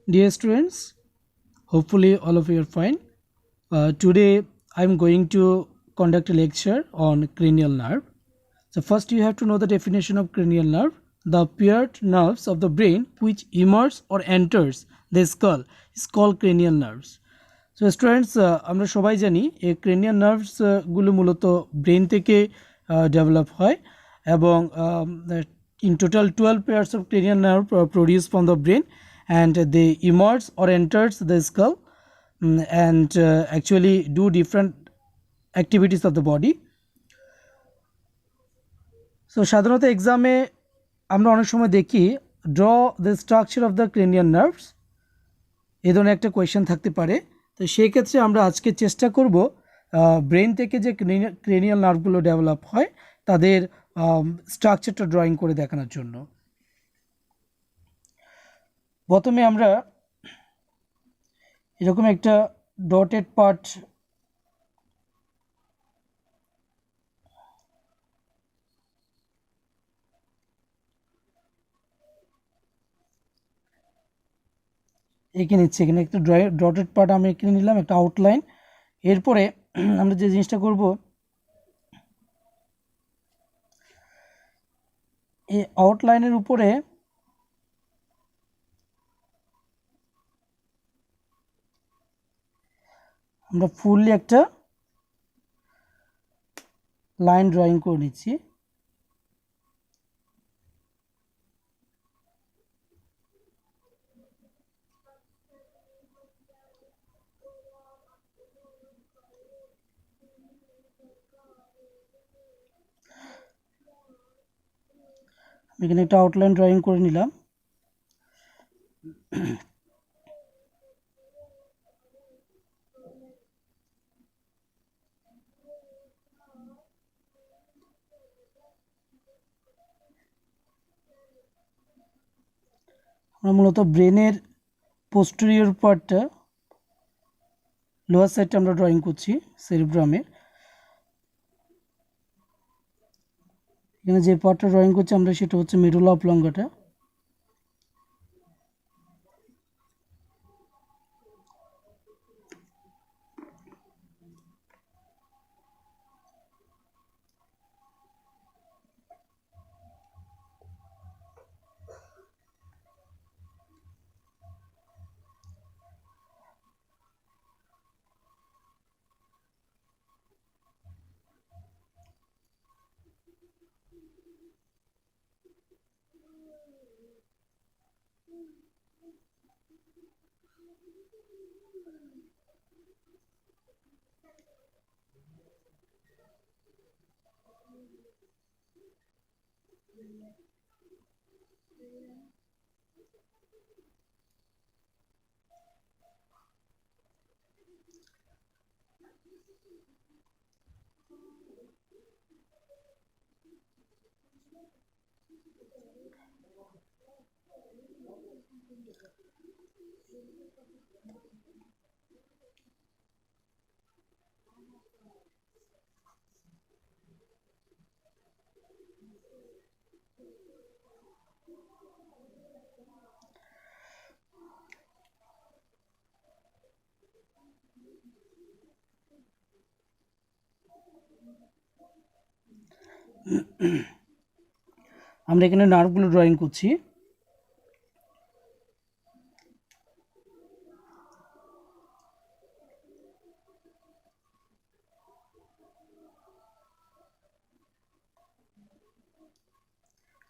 Dear students, hopefully all of you are fine. Today I'm going to conduct a lecture on cranial nerve. So first you have to know the definition of cranial nerve. The paired nerves of the brain which emerge or enters the skull is called cranial nerves. So students, আমরা সবাই জানি এই cranial nerves গুলো মূলত brain থেকে develop হয় এবং in total 12 pairs of cranial nerve produced from the brain and they emerge or enters the skull and actually do different activities of the body. So সাধারণত এক্সামে আমরা অনেক সময় দেখি draw the structure of the cranial nerves এই ধরনের একটা question থাকতে পারে। তো সেই ক্ষেত্রে আমরা আজকে চেষ্টা করব ব্রেন থেকে যে ক্রেনিয়াল নার্ভগুলো ডেভেলপ হয় তাদের স্ট্রাকচারটা ড্রয়িং করে দেখানোর জন্য। প্রথমে আমরা এরকম একটা ডটেড পার্ট এঁকে নিচ্ছি। এখানে একটা ডটেড পার্ট আমি এঁকে নিলাম, একটা আউটলাইন। এরপরে আমরা যে জিনিসটা করব, এই আউটলাইনের উপরে আমরা ফুললি একটা লাইন ড্রয়িং করে নিচ্ছি। এখানে একটা আউটলাইন ড্রয়িং করে নিলাম। আমরা মূলত ব্রেনের পোস্টেরিয়র পার্টটা, লোয়ার সাইডটা আমরা ড্রয়িং করছি সেরিব্রামের। এখানে যে পার্টটা ড্রয়িং করছি আমরা সেটা হচ্ছে মেডুলা অবলঙ্গাটা। আমরা এখানে নার্ভগুলো ড্রয়িং করছি।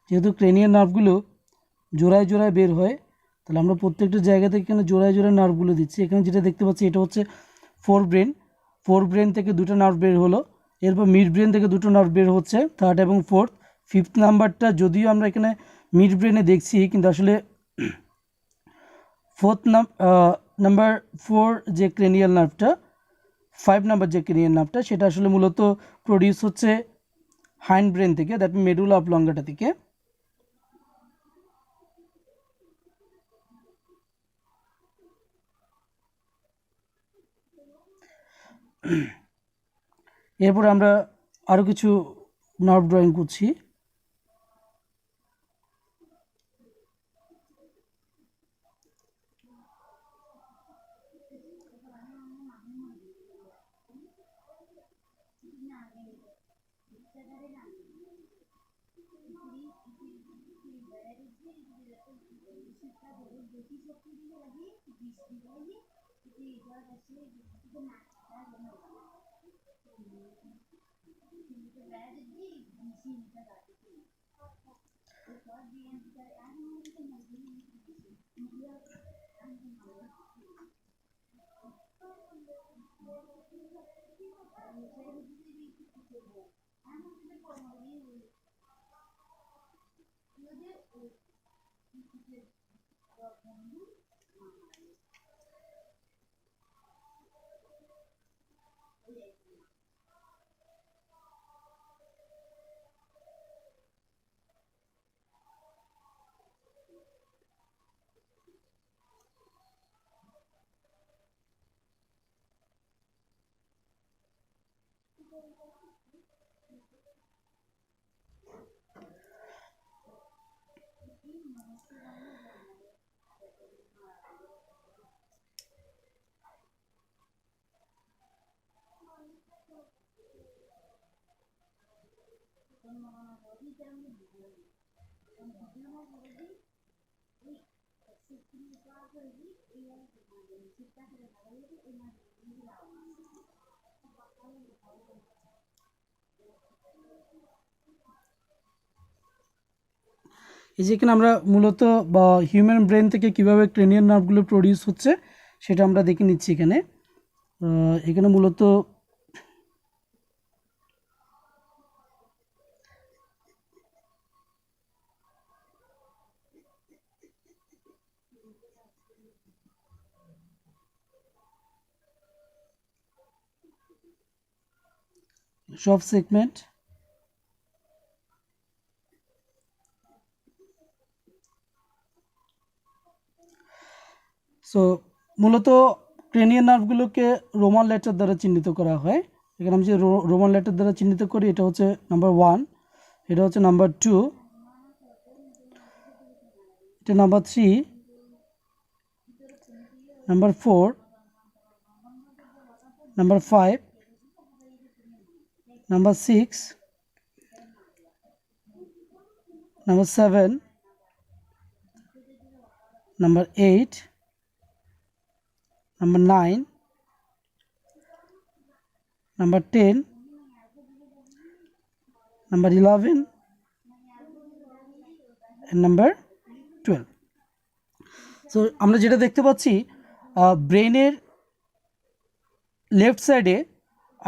যেহেতু ক্রেনিয়াল নার্ভগুলো জোড়ায় জোড়ায় বের হয়, তাহলে আমরা প্রত্যেকটা জায়গা থেকে এখানে জোড়ায় জোড়ায় নার্ভগুলো দিচ্ছি। এখানে যেটা দেখতে পাচ্ছি এটা হচ্ছে ফোর ব্রেন থেকে দুটো নার্ভ বের হলো, এরপর মিড ব্রেন থেকে দুটো নার্ভ বের হচ্ছে, থার্ড এবং ফিফথ নাম্বারটা যদিও আমরা এখানে মিড ব্রেনে দেখছি, কিন্তু আসলে নাম্বার 4 যে ক্রেনিয়াল নার্ভটা, 5 নাম্বার যে ক্রেনিয়াল নার্ভটা, সেটা আসলে মূলত প্রডিউস হচ্ছে হাইন্ড ব্রেন থেকে, দ্যাট মিন মেডুলা অবলঙ্গাটা থেকে। এরপর আমরা আরও কিছু নার্ভ ড্রয়িং করছি। এই যে এখানে আমরা মূলত বা হিউম্যান ব্রেন থেকে কিভাবে ক্রেনিয়াল নার্ভগুলো প্রডিউস হচ্ছে সেটা আমরা দেখে নিচ্ছি এখানে। এখানে মূলত সব সেগমেন্ট, সো মূলত ক্রেনিয়াল নার্ভগুলোকে রোমান লেটার দ্বারা চিহ্নিত করা হয়। এখানে আমি যে রোমান লেটার দ্বারা চিহ্নিত করি, এটা হচ্ছে নাম্বার 1, এটা হচ্ছে নাম্বার 2, এটা number 3, number 4, number 5, number 6, number 7, number 8, number 9, number 10, number 11 and number 12. So আমরা যেটা দেখতে পাচ্ছি ব্রেনের লেফট সাইডে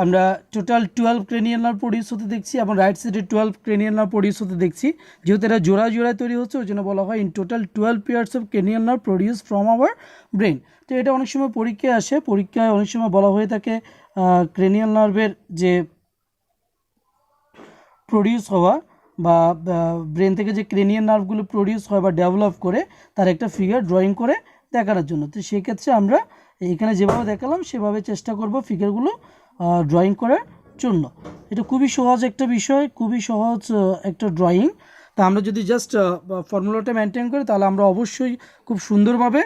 আমরা টোটাল 12 ক্রেনিয়াল নার্ভ প্রডিউস হতে দেখছি এবং রাইট সাইডে 12 ক্রেনিয়াল নার্ভ প্রডিউস হতে দেখছি। যেহেতু এটা জোড়ায় জোড়ায় তৈরি হচ্ছে, ওই জন্য বলা হয় in total 12 pairs of cranial nerve produce from our brain. তো এটা অনেক সময় পরীক্ষায় আসে, পরীক্ষায় অনেক সময় বলা হয়ে থাকে ক্রেনিয়াল নার্ভের যে প্রডিউস হওয়া বা ব্রেন থেকে যে ক্রেনিয়াল নার্ভগুলো প্রডিউস হয় বা ডেভেলপ করে তার একটা ফিগার ড্রয়িং করে দেখানোর জন্য। তো সেক্ষেত্রে আমরা এখানে যেভাবে দেখালাম সেভাবে চেষ্টা করব ফিগারগুলো ড্রয়িং করার জন্য। এটা খুবই সহজ একটা বিষয়, খুবই সহজ একটা ড্রয়িং। তা আমরা যদি জাস্ট ফর্মুলাটা মেনটেন করি তাহলে আমরা অবশ্যই খুব সুন্দরভাবে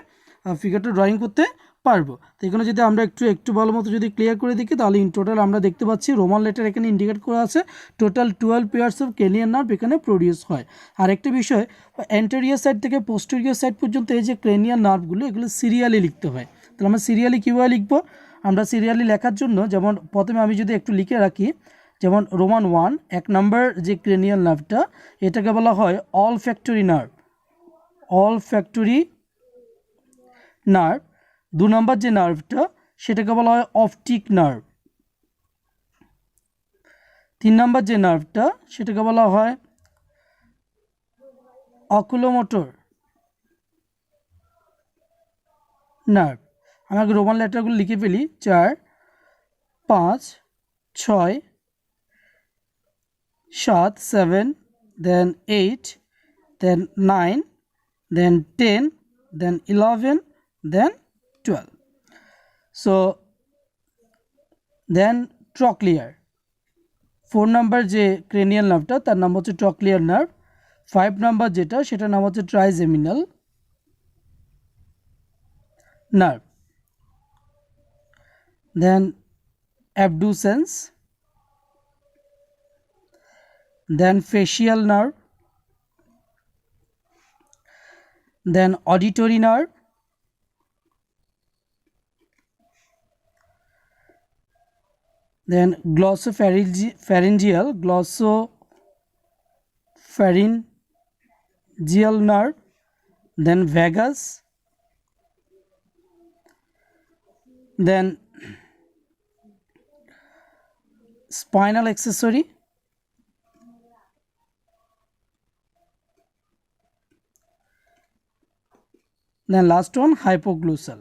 ফিগারটা ড্রয়িং করতে পারবো। তো এখানে যদি আমরা একটু ভালো মতো যদি ক্লিয়ার করে দেখি তাহলে ইন টোটাল আমরা দেখতে পাচ্ছি রোমান লেটার এখানে ইন্ডিকেট করা আছে, total 12 pairs of cranial nerve এখানে প্রডিউস হয়। আর একটা বিষয়, অ্যান্টেরিয়র সাইড থেকে পোস্টেরিয়র সাইড পর্যন্ত এই যে ক্রেনিয়াল নার্ভগুলো এগুলো সিরিয়ালি লিখতে হয়। তাহলে আমরা সিরিয়ালি কীভাবে লিখবো? আমরা সিরিয়ালি লেখার জন্য যেমন প্রথমে আমি যদি একটু লিখে রাখি, যেমন রোমান 1 1 নম্বর যে ক্রেনিয়াল নার্ভটা এটাকে বলা হয় all factory nerve, all factory nerve. 2 নম্বর যে নার্ভটা সেটাকে বলা হয় অপটিক নার্ভ। 3 নম্বর যে নার্ভটা সেটাকে বলা হয় অকুলোমোটর নার্ভ। আমি আগে রোমান লেটারগুলো লিখে ফেলি, 4, 5, 6, 7, 7, then 8, then 9, then 10, then 11, then 12. So then trochlear, 4 number যে ক্রেনিয়াল নার্ভটা তার নাম হচ্ছে ট্রক্লিয়ার নার্ভ। 5 নাম্বার যেটা সেটার নাম হচ্ছে ট্রাইজেমিনাল নার্ভ। দেন abducens, then facial nerve, then auditory nerve, then glossopharyngeal nerve, then vagus, then spinal accessory, then last one hypoglossal.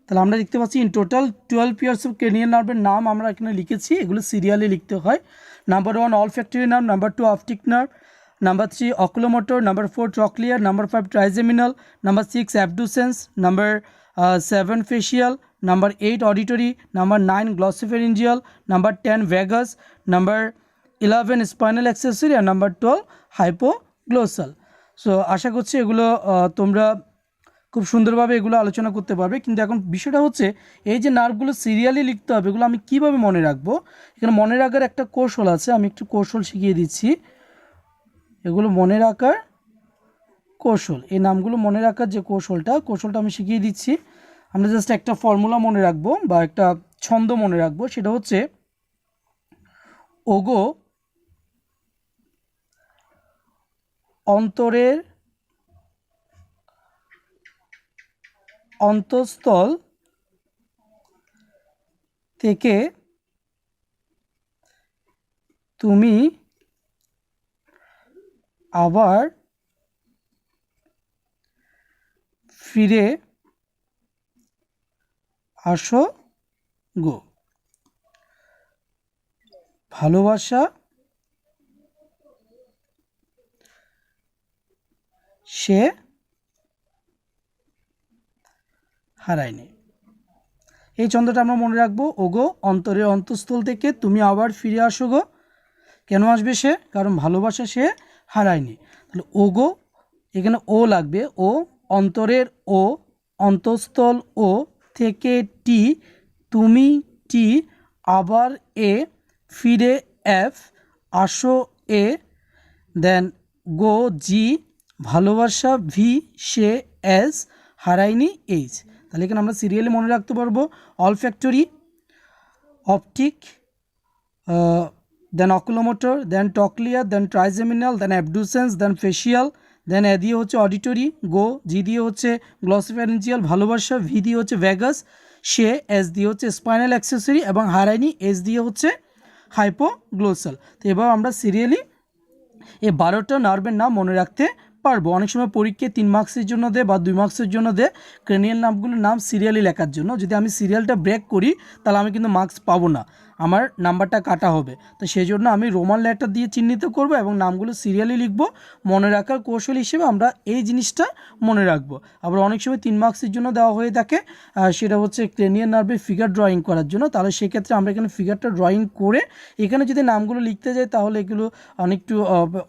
তাহলে আমরা দেখতে পাচ্ছি in total 12 pairs of cranial নার্ভের নাম আমরা এখানে লিখেছি। এগুলো সিরিয়ালি লিখতে হয়। Number 1 olfactory nerve, number 2 optic nerve, number 3 oculomotor, number 4 trochlear, number 5 trigeminal, number 6 abducens, number 7 facial, number 8 auditory, number 9 glossopharyngeal, number 10 vagus, number 11 spinal accessory আর number 12 hypoglossal. So আশা করছি এগুলো তোমরা খুব সুন্দরভাবে এগুলো আলোচনা করতে পারবে। কিন্তু এখন বিষয়টা হচ্ছে এই যে নার্ভগুলো সিরিয়ালি লিখতে হবে, এগুলো আমি কিভাবে মনে রাখবো? এখানে মনে রাখার একটা কৌশল আছে, আমি একটু কৌশল শিখিয়ে দিচ্ছি। এগুলো মনে রাখার কৌশল, এই নামগুলো মনে রাখার যে কৌশলটা আমি শিখিয়ে দিচ্ছি। আমরা জাস্ট একটা ফর্মুলা মনে রাখবো বা একটা ছন্দ মনে রাখবো, সেটা হচ্ছে ওগো অন্তরের অন্তঃস্থল থেকে তুমি আবার ফিরে আসো গো, ভালোবাসা সে হারায়নি। এই ছন্দটা আমরা মনে রাখবো, ওগো অন্তরের অন্তঃস্থল থেকে তুমি আবার ফিরে আসো গো। কেন আসবে সে? কারণ ভালোবাসা সে হারায়নি। তাহলে ওগো, এখানে ও লাগবে, ও অন্তরের ও, অন্তঃস্থল ও, থেকে টি, তুমি টি, আবার এ, ফিরে এফ, আসো এ, দেন গো জি, ভালোবাসা ভি, সে এস, হারায়নি এইচ। তাহলে এখানে আমরা সিরিয়ালি মনে রাখতে পারবো অলফ্যাক্টরি, অপটিক, দেন অকুলোমোটর, দেন টকলিয়ার, দেন ট্রাইজেমিনাল, দেন অ্যাবডুসেন্স, দেন ফেশিয়াল, দেন এ দিয়ে হচ্ছে অডিটরি, গো, জি দিয়ে হচ্ছে গ্লসোফ্যারিঞ্জিয়াল, ভালোবাসা, ভি দিয়ে হচ্ছে ভ্যাগাস, সে, এস দিয়ে হচ্ছে স্পাইনাল অ্যাক্সেসরি এবং হারায়নি এস দিয়ে হচ্ছে হাইপোগ্লোসাল। তো এবার আমরা সিরিয়ালি এই 12টা নার্ভের নাম মনে রাখতে পারবো। অনেক সময় পরীক্ষায় 3 মার্কসের জন্য দেয় বা 2 মার্কসের জন্য দেয় ক্রেনিয়াল নার্ভগুলোর নাম সিরিয়ালি লেখার জন্য। যদি আমি সিরিয়ালটা ব্রেক করি তাহলে আমি কিন্তু মার্কস পাবো না, আমার নাম্বারটা কাটা হবে। তো সেই জন্য আমি রোমান লেটার দিয়ে চিহ্নিত করব এবং নামগুলো সিরিয়ালি লিখব। মনে রাখার কৌশল হিসেবে আমরা এই জিনিসটা মনে রাখবো। আবার অনেক সময় 3 মার্কসের জন্য দেওয়া হয়ে থাকে, সেটা হচ্ছে ক্রেনিয়াল নার্ভের ফিগার ড্রয়িং করার জন্য। তাহলে সেক্ষেত্রে আমরা এখানে ফিগারটা ড্রয়িং করে এখানে যদি নামগুলো লিখতে যাই তাহলে এগুলো অনেকটু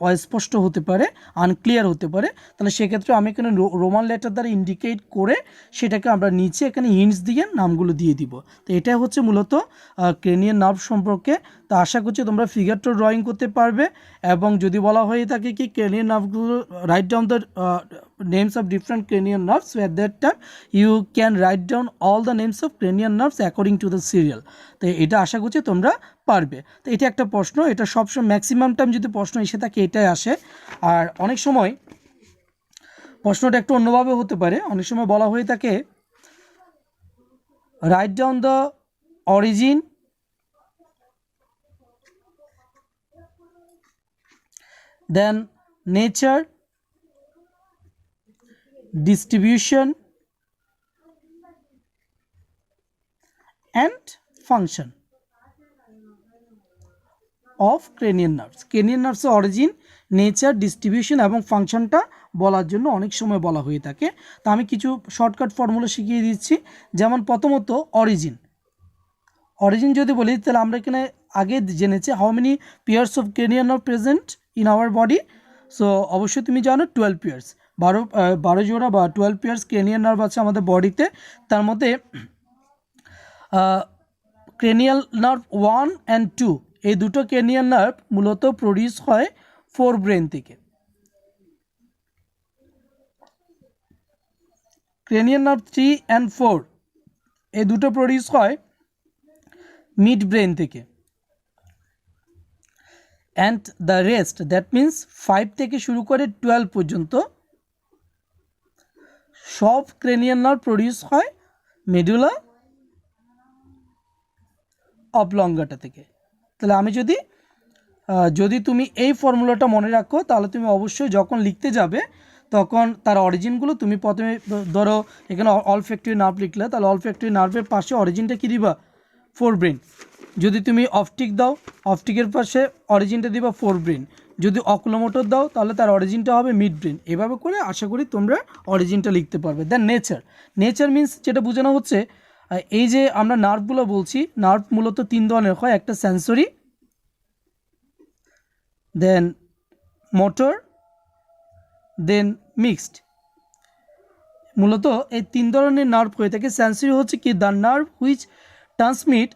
অস্পষ্ট হতে পারে, আনক্লিয়ার হতে পারে। তাহলে সেক্ষেত্রে আমি এখানে রোমান লেটার দ্বারা ইন্ডিকেট করে সেটাকে আমরা নিচে এখানে হিন্টস দিয়ে নামগুলো দিয়ে দিব। তো এটা হচ্ছে মূলত ক্রেনিয়াল নার্ভ সম্পর্কে। তো আশা করছি তোমরা ফিগারটা ড্রয়িং করতে পারবে। এবং যদি বলা হয়ে থাকে কি ক্রেনিয়াল নার্ভগুলো write down the names of different cranial nerves, so at that time you can write down all the names of cranial nerves according to the serial. তো এটা আশা করছি তোমরা পারবে। তো এটা একটা প্রশ্ন, এটা সবসময় ম্যাক্সিমাম টাইম যদি প্রশ্ন এসে থাকে এটাই আসে। আর অনেক সময় প্রশ্নটা একটু অন্যভাবে হতে পারে, অনেক সময় বলা হয়ে থাকে write down the origin, then nature, distribution and function of cranial nerves. cranial nerves origin, nature, distribution এবং ফাংশনটা বলার জন্য অনেক সময় বলা হয়ে থাকে। তো আমি কিছু শর্টকাট ফর্মুলা শিখিয়ে দিচ্ছি। যেমন প্রথমত অরিজিন যদি বলি তাহলে আমরা এখানে আগে জেনেছি how many pairs of cranial nerve present in our body. So অবশ্যই তুমি জানো 12 পেয়ার্স, 12 জোড়া বা 12 পেয়ার্স ক্রেনিয়াল নার্ভ আছে আমাদের বডিতে। তার মধ্যে ক্রেনিয়াল নার্ভ 1 and 2 এই দুটো ক্রেনিয়াল নার্ভ মূলত প্রডিউস হয় ফোর ব্রেন থেকে। ক্রেনিয়াল নার্ভ 3 and 4 এই দুটো প্রডিউস হয় মিড ব্রেন থেকে। And the rest, that means 5 থেকে শুরু করে 12 পর্যন্ত সব ক্রেনিয়াল নার্ভ প্রডিউস হয় মেডুলা অবলঙ্গাটা থেকে। তাহলে আমি যদি তুমি এই ফর্মুলাটা মনে রাখো, তাহলে তুমি অবশ্যই যখন লিখতে যাবে তখন তার অরিজিনগুলো তুমি প্রথমে ধরো এখানে অলফ্যাক্টরি নার্ভ লিখলে, তাহলে অলফ্যাক্টরি নার্ভের পাশে অরিজিনটা কী দিবা? Four brain. যদি তুমি অপটিক দাও, অপটিকের পাশে অরিজিনটা দিবা ফোর ব্রেন। যদি অকুলোমোটর দাও তাহলে তার অরিজিনটা হবে মিড ব্রেন। এভাবে করে আশা করি তোমরা অরিজিনটা লিখতে পারবে। দেন নেচার মিন্স যেটা বোঝানো হচ্ছে, এই যে আমরা নার্ভগুলো বলছি, নার্ভ মূলত 3 ধরনের হয়, একটা সেন্সরি, দেন মোটর, দেন মিক্সড। মূলত এই 3 ধরনের নার্ভ হয়ে থাকে। সেন্সরি হচ্ছে কি? The nerve which transmit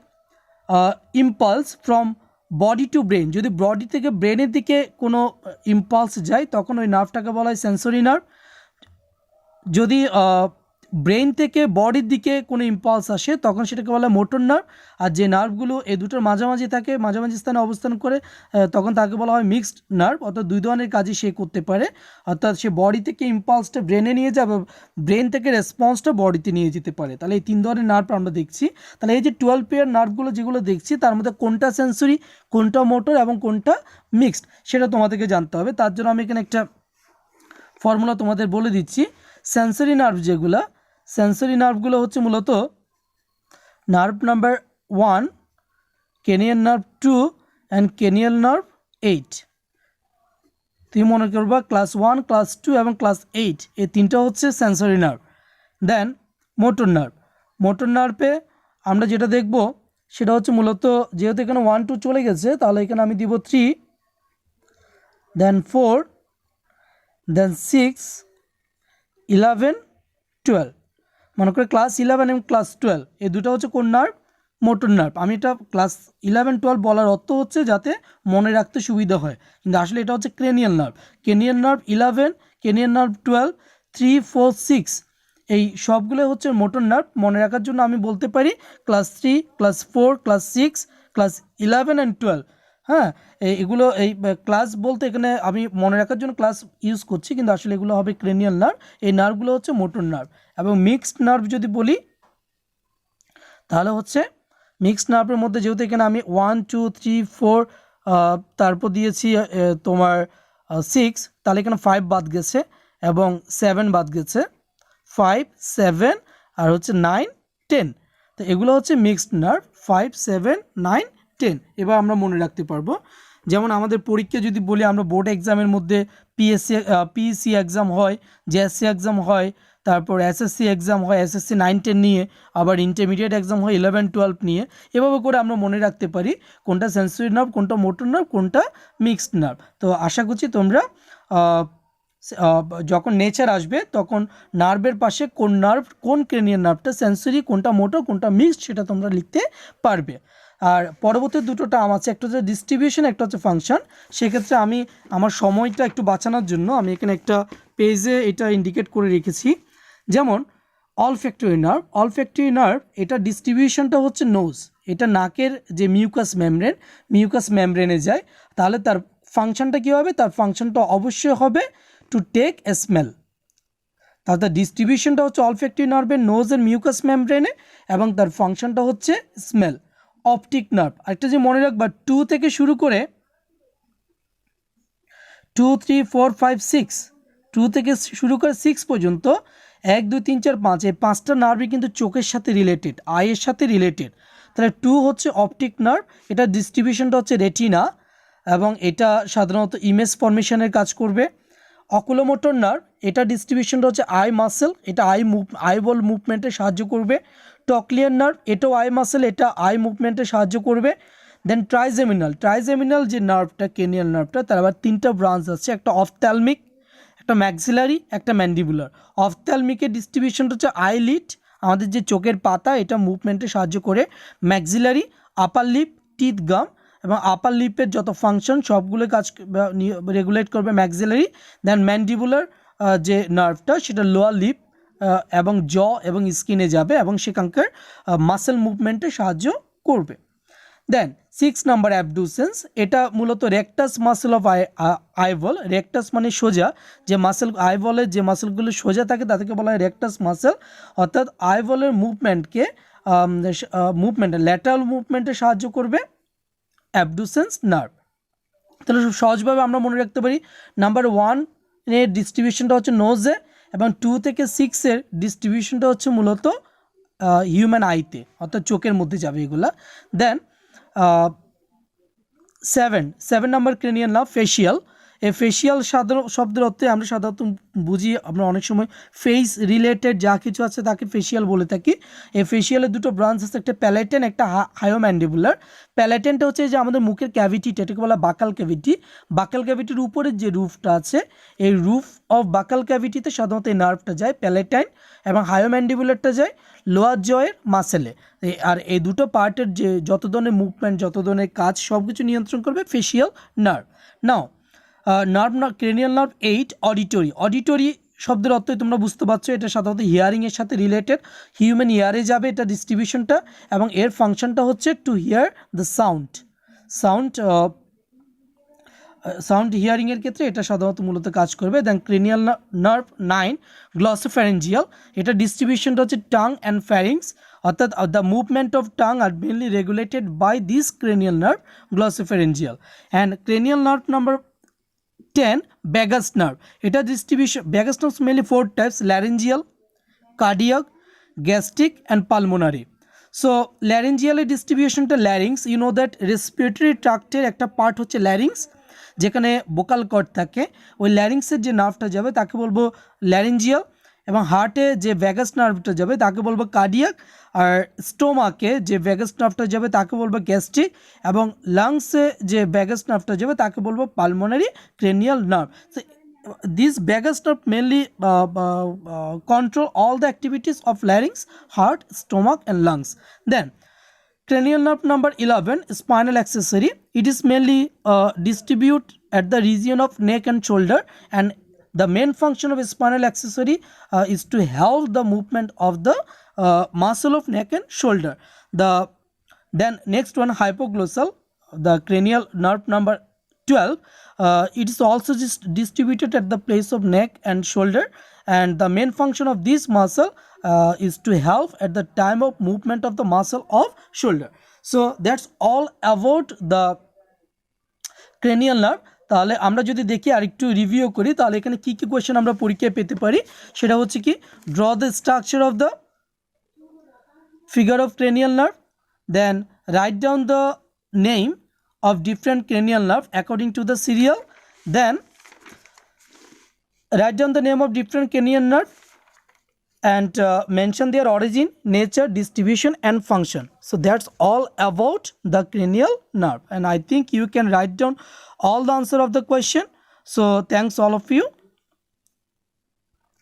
impulse from body to brain. যদি বডি থেকে ব্রেনের দিকে কোনো ইম্পালস যায় তখন ওই নার্ভটাকে বলা হয় সেন্সরি নার্ভ। যদি ব্রেন থেকে বডির দিকে কোনো ইম্পালস আসে তখন সেটাকে বলা হয় মোটর নার্ভ। আর যে নার্ভগুলো এই দুটোর মাঝামাঝি থাকে, মাঝামাঝি স্থানে অবস্থান করে, তখন তাকে বলা হয় মিক্সড নার্ভ। অর্থাৎ 2 ধরনের কাজই সে করতে পারে। অর্থাৎ সে বডি থেকে ইম্পালসটা ব্রেনে নিয়ে যাবে, ব্রেন থেকে রেসপন্সটা বডিতে নিয়ে যেতে পারে। তাহলে এই 3 ধরনের নার্ভ আমরা দেখছি। তাহলে এই যে 12 পেয়ার নার্ভগুলো যেগুলো দেখছি তার মধ্যে কোনটা সেন্সরি, কোনটা মোটর এবং কোনটা মিক্সড সেটা তোমাদেরকে জানতে হবে। তার জন্য আমি এখানে একটা ফর্মুলা তোমাদের বলে দিচ্ছি। সেন্সরি নার্ভগুলো হচ্ছে মূলত nerve number 1, cranial nerve 2 and cranial nerve 8। তুমি মনে করবা ক্লাস 1, ক্লাস 2 এবং ক্লাস 8 এই 3টা হচ্ছে সেন্সরি নার্ভ। দেন মোটর নার্ভে আমরা যেটা দেখব সেটা হচ্ছে মূলত, যেহেতু এখানে 1 2 চলে গেছে তাহলে এখানে আমি দিব 3, দেন 4, দেন 6, 11, 12। মনে করে ক্লাস 11 এবং ক্লাস 12 এই দুটো হচ্ছে কোন নার্ভ? Motor nerve. আমি এটা ক্লাস 11 12 বলার অর্থ হচ্ছে যাতে মনে রাখতে সুবিধা হয়, কিন্তু আসলে এটা হচ্ছে cranial nerve. Cranial nerve 11, cranial nerve 12, 3, 4, 6 এই সবগুলো হচ্ছে মোটর নার্ভ। মনে রাখার জন্য আমি বলতে পারি class 3, class 4, class 6, class 11 and 12। হ্যাঁ, এগুলো এই ক্লাস বলতে এখানে আমি মনে রাখার জন্য ক্লাস ইউজ করছি, কিন্তু আসলে এগুলো হবে ক্রেনিয়াল নার্ভ। এই নার্ভগুলো হচ্ছে মোটর নার্ভ। এবং মিক্সড নার্ভ যদি বলি তাহলে হচ্ছে মিক্সড নার্ভের মধ্যে, যেহেতু এখানে আমি 1 2 3 4 তারপর দিয়েছি তোমার 6, তাহলে এখানে 5 বাদ গেছে এবং 7 বাদ গেছে। 5 7 আর হচ্ছে 9 10। তো এগুলো হচ্ছে মিক্সড নার্ভ। 5 7 9 10 এবার আমরা মনে রাখতে পারবো। যেমন আমাদের পরীক্ষা যদি বলি, আমরা বোর্ড এক্সামের মধ্যে পিএসসি এক্সাম হয়, জেএসসি এক্সাম হয়, তারপর এসএসসি এক্সাম হয় এসএসসি 9 10 নিয়ে, আবার ইন্টারমিডিয়েট এক্সাম হয় 11 12 নিয়ে। এভাবে করে আমরা মনে রাখতে পারি কোনটা সেন্সরি নার্ভ, কোনটা মোটর নার্ভ, কোনটা মিক্সড নার্ভ। তো আশা করছি তোমরা যখন নেচার আসবে তখন নার্ভের পাশে কোন নার্ভ, কোন ক্রেনিয়াল নার্ভটা সেন্সরি, কোনটা মোটর, কোনটা মিক্সড সেটা তোমরা লিখতে পারবে। আর পরবর্তী দুটো টার্ম আছে, একটা হচ্ছে ডিস্ট্রিবিউশন, একটা হচ্ছে ফাংশন। সেক্ষেত্রে আমি আমার সময়টা একটু বাঁচানোর জন্য আমি এখানে একটা পেজে এটা ইন্ডিকেট করে রেখেছি। যেমন অলফ্যাক্টরি নার্ভ এটা ডিস্ট্রিবিউশনটা হচ্ছে নোজ, এটা নাকের যে মিউকাস মেমব্রেনে যায়। তাহলে তার ফাংশনটা কী হবে? তার ফাংশনটা অবশ্যই হবে টু টেক এ স্মেল। তাহলে তার ডিস্ট্রিবিউশনটা হচ্ছে অলফ্যাক্টরি নার্ভের নোজের মিউকাস মেমব্রেনে এবং তার ফাংশনটা হচ্ছে স্মেল। অপটিক নার্ভ আরেকটা যে মনে রাখবা, 2 থেকে শুরু করে 2 3 4 5 6, 2 থেকে শুরু করে 6 পর্যন্ত 1 2 3 4 5 এই 5টা নার্ভই কিন্তু চোখের সাথে রিলেটেড, আইয়ের সাথে রিলেটেড। তাহলে 2 হচ্ছে অপটিক নার্ভ, এটা ডিস্ট্রিবিউশনটা হচ্ছে রেটিনা এবং এটা সাধারণত ইমেজ ফরমেশনের কাজ করবে। অকুলোমোটর নার্ভ এটা ডিস্ট্রিবিউশনটা হচ্ছে আই মাসেল, এটা আইবল মুভমেন্টে সাহায্য করবে। টকলিয়ার নার্ভ এটাও আই মাসেল, এটা আই মুভমেন্টে সাহায্য করবে। দেন ট্রাইজেমিনাল যে নার্ভটা, ক্রেনিয়াল নার্ভটা, তার আবার 3টা ব্রাঞ্চ আছে, একটা অফথ্যালমিক, একটা ম্যাক্সিলারি, একটা ম্যান্ডিবুলার। অফথ্যালমিকের ডিস্ট্রিবিউশনটা হচ্ছে আইলিড, আমাদের যে চোখের পাতা, এটা মুভমেন্টে সাহায্য করে। ম্যাক্সিলারি আপার লিপ, টিথ গাম এবং আপার লিপের যত ফাংশন সবগুলো কাজ রেগুলেট করবে ম্যাক্সিলারি। দেন ম্যান্ডিবুলার যে নার্ভটা সেটা লোয়ার লিপ এবং জ এবং স্কিনে যাবে এবং সেখানকার মাসেল মুভমেন্টে সাহায্য করবে। দেন 6 নাম্বার অ্যাবডুসেন্স, এটা মূলত রেকটাস মাসেল অফ আইভল। রেকটাস মানে সোজা, যে মাসেল আইভলের যে মাসেলগুলো সোজা থাকে তাদেরকে বলা হয় রেকটাস মাসেল। অর্থাৎ আইভলের মুভমেন্টকে ল্যাটারাল মুভমেন্টে সাহায্য করবে অ্যাবডুসেন্স নার্ভ। তাহলে খুব সহজভাবে আমরা মনে রাখতে পারি, নাম্বার 1 এর ডিস্ট্রিবিউশনটা হচ্ছে নোজে এবং 2 থেকে 6 ডিস্ট্রিবিউশনটা হচ্ছে মূলত হিউম্যান আইতে, অর্থাৎ চোখের মধ্যে যাবে এগুলা। দেন 7 নাম্বার ক্রেনিয়াল নার্ভ ফেসিয়াল। এই ফেসিয়াল শব্দের অর্থে আমরা সাধারণত বুঝি, আমরা অনেক সময় ফেস রিলেটেড যা কিছু আছে তাকে ফেসিয়াল বলে থাকি। এই ফেসিয়ালের দুটো ব্রাঞ্চ আছে, একটা প্যালেটেন, একটা হায়োম্যান্ডিবুলার। প্যালেটেনটা হচ্ছে যে আমাদের মুখের ক্যাভিটিটা, এটাকে বলা বাকাল ক্যাভিটি। বাকাল ক্যাভিটির উপরে যে রুফটা আছে, এই রুফ অফ বাকাল ক্যাভিটিতে সাধারণত এই নার্ভটা যায় প্যালেটাইন, এবং হায়োম্যান্ডিবুলারটা যায় লোয়ার জয়ের মাসেলে। আর এই দুটো পার্টের যে যত ধরনের মুভমেন্ট, যত ধরনের কাজ সব কিছু নিয়ন্ত্রণ করবে ফেসিয়াল নার্ভ। নাও ক্রেনিয়াল নার্ভ 8 অডিটরি। অডিটরি শব্দের অর্থই তোমরা বুঝতে পারছো, এটা সাধারণত হিয়ারিংয়ের সাথে রিলেটেড। হিউম্যান ইয়ারে যাবে এটা ডিস্ট্রিবিউশনটা, এবং এর ফাংশনটা হচ্ছে টু হিয়ার দ্য সাউন্ড হিয়ারিংয়ের ক্ষেত্রে এটা সাধারণত মূলত কাজ করবে। Then cranial nerve 9 glossopharyngeal. এটা ডিস্ট্রিবিউশনটা হচ্ছে টাং অ্যান্ড ফ্যারিংস, অর্থাৎ দ্য মুভমেন্ট অফ টাং আর mainly regulated by this cranial nerve glossopharyngeal. And cranial nerve number 10 vagus nerve. এটা distribution, vagus nerve mainly 4 types: laryngeal, cardiac, gastric and pulmonary. So ল্যারেঞ্জিয়ালের ডিস্ট্রিবিউশনটা larynx. You know that respiratory ট্রাক্টের একটা part হচ্ছে larynx, যেখানে vocal cord থাকে। ওই ল্যারিংসের যে নার্ভটা যাবে তাকে বলবো ল্যারেঞ্জিয়াল, এবং হার্টে যে ভ্যাগাস নার্ভটা যাবে তাকে বলবো কার্ডিয়াক, আর স্টোমাকে যে ভ্যাগাস নার্ভটা যাবে তাকে বলবো গ্যাস্ট্রিক, এবং লাংসে যে ভ্যাগাস নার্ভটা যাবে তাকে বলবো pulmonary cranial nerve. So this vagus nerve mainly control all the activities of larynx, heart, stomach and lungs. Then cranial nerve number 11 spinal accessory. It is mainly distribute at the region of neck and shoulder, and the main function of a spinal accessory is to help the movement of the muscle of neck and shoulder. Then next one, hypoglossal, the cranial nerve number 12. It is also distributed at the place of neck and shoulder, and the main function of this muscle is to help at the time of movement of the muscle of shoulder. So that's all about the cranial nerve. তাহলে আমরা যদি দেখি আর একটু review করি, তাহলে এখানে কি কি কোয়েশ্চেন আমরা পরীক্ষায় পেতে পারি সেটা হচ্ছে কি, draw the structure of the figure of cranial nerve, then write down the name of different cranial nerve according to the serial, then write down the name of different cranial nerve and mention their origin, nature, distribution and function. So that's all about the cranial nerve, and I think you can write down all the answer of the question. So thanks all of you.